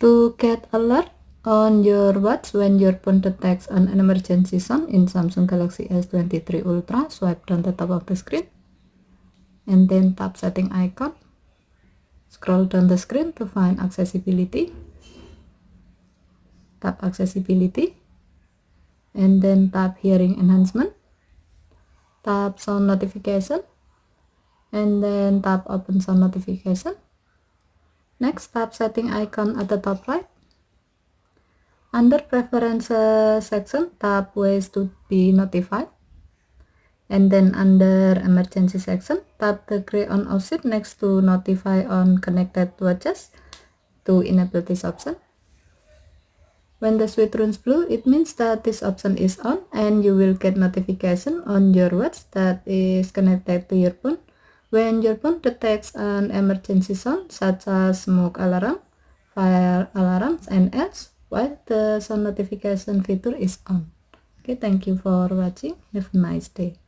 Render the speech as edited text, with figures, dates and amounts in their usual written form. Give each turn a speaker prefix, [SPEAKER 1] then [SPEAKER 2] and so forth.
[SPEAKER 1] To get alert on your watch when your phone detects an emergency sound in Samsung Galaxy S23 Ultra, swipe down the top of the screen and then tap setting icon. Scroll down the screen to find accessibility. Tap accessibility and then tap hearing enhancement. Tap sound notification and then tap open sound notification. Next, tap setting icon at the top right. Under preferences section, tap ways to be notified. And then under emergency section, tap the gray on off switch next to notify on connected watches to enable this option. When the switch turns blue, it means that this option is on and you will get notification on your watch that is connected to your phone when your phone detects an emergency sound such as smoke alarm, fire alarms, and else while the sound notification feature is on. Okay, thank you for watching. Have a nice day.